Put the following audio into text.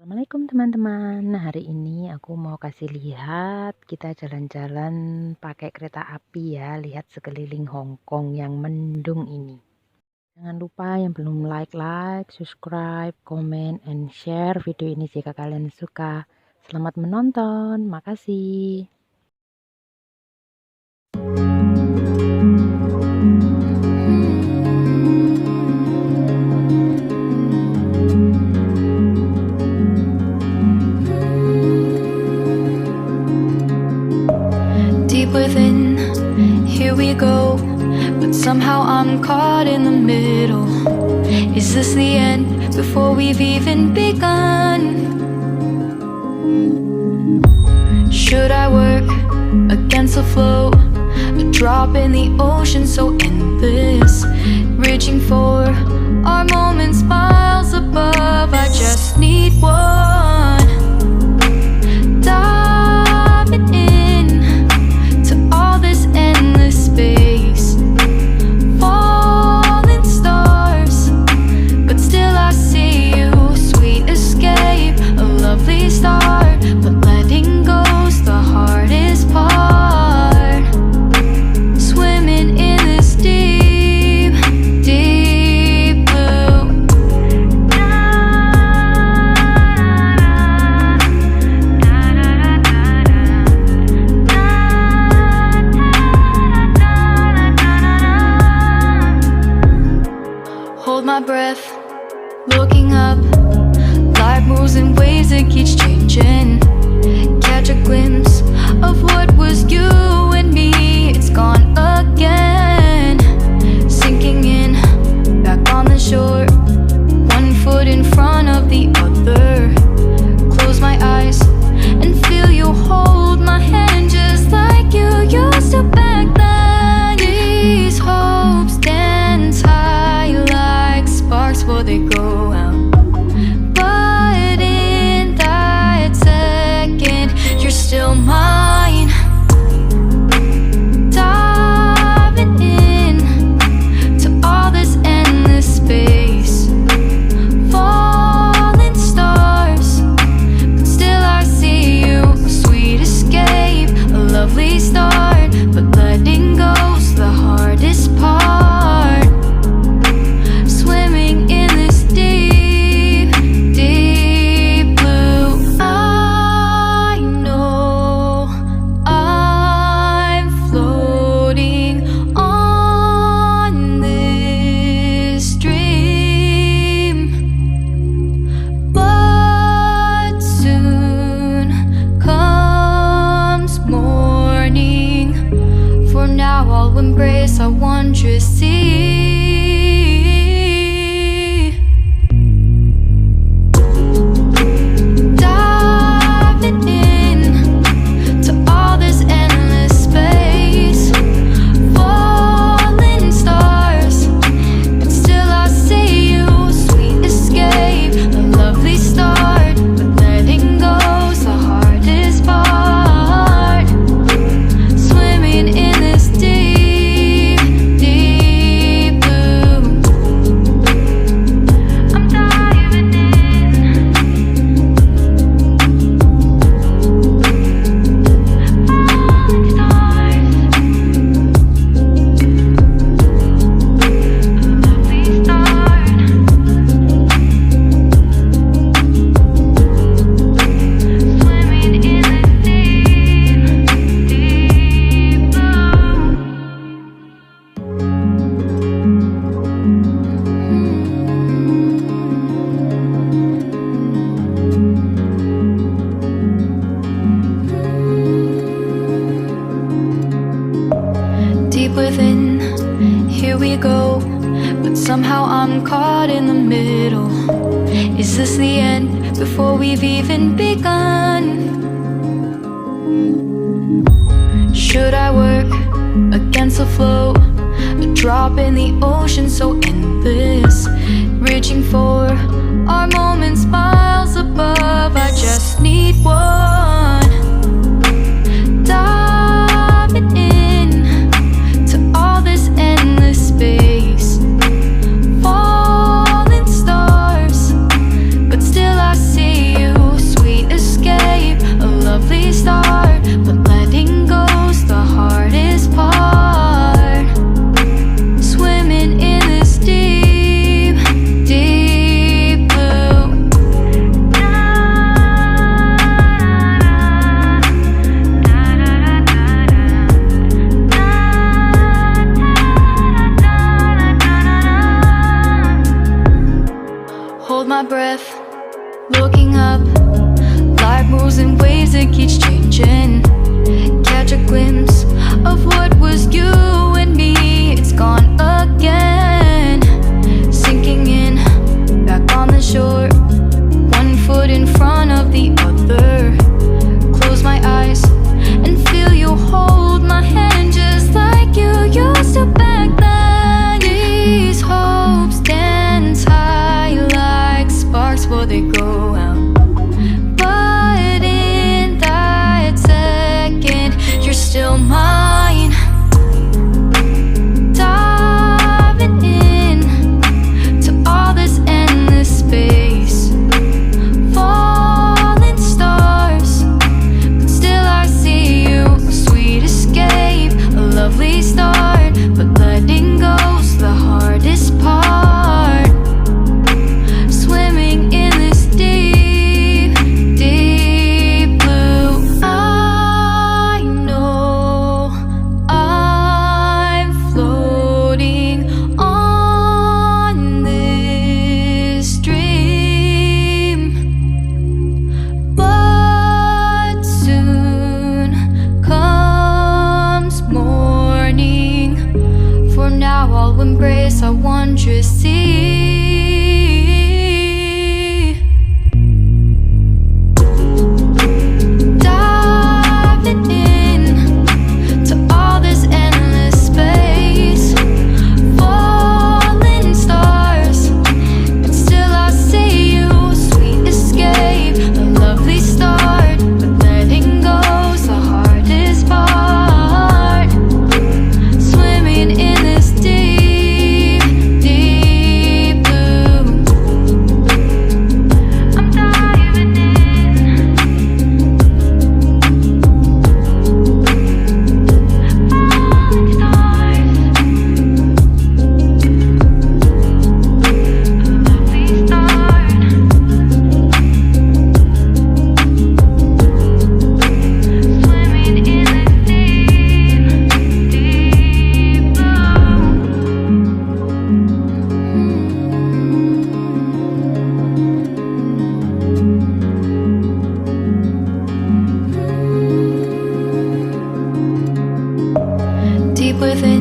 Assalamualaikum teman-teman. Nah, hari ini aku mau kasih lihat kita jalan-jalan pakai kereta api ya. Lihat sekeliling Hongkong yang mendung ini. Jangan lupa yang belum like, subscribe, comment, and share video ini jika kalian suka. Selamat menonton. Makasih. Deep within, here we go, but somehow I'm caught in the middle. Is this the end before we've even begun? Should I work against the flow, a drop in the ocean so endless, reaching for our moments miles above? I just need one. Diving in to all this endless space, falling stars, but still I see you. Sweet escape, a lovely start, but letting go's the hardest part. Swimming in this deep, deep blue. Hold my breath, looking up. Life moves in ways that keeps changing. Catch a glimpse of what was you and me. It's gone again. Sinking in, back on the shore. One foot in front of the other. Close my eyes and feel you hold my hand just like you used to back then. These hopes dance high like sparks before they go out. But in that second, you're still mine. Diving in to all this endless space, falling stars, but still I see you. A sweet escape, a lovely start, but letting go's the hardest part. Swimming in this deep, deep blue. I know I'm floating on this dream, but soon comes morning. For now I'll embrace our wondrous sea. Diving in to all this endless space, falling stars, but still I see you. Sweet escape, a lovely start, but letting go's the hardest part. Swimming in this deep, deep blue. I'm diving in. Falling stars, lovely start. Swimming in this deep, deep blue. Deep within, here we go, but somehow I'm caught in the middle. Is this the end before we've even begun? Should I work against the flow, a drop in the ocean so endless, reaching for our moments miles above? I just need one. Diving in to all this endless space, falling stars, but still I see you. Waking up, life moves in ways that keeps changing. Catch a glimpse of what was you and me, it's gone again. Sinking in, back on the shore, one foot in front of the other. Close my eyes and feel you hold my hand just like you used to back then. These hopes dance high like sparks before they go out. But in that second, you're still mine. Diving in to all this endless space. Falling stars, but still I see you. A sweet escape, a lovely start, but letting go's the hardest part. Swimming in this deep, deep blue. I know I'm floating on this dream, but soon comes morning. For now I'll embrace our wondrous sea. Diving in to all this endless space. Falling stars, but still I see you. Sweet escape, a lovely start, but letting go's the hardest part. Swimming in this deep, deep blue. I'm diving in. Falling stars, a lovely start. Swimming in this deep, deep blue. Deep within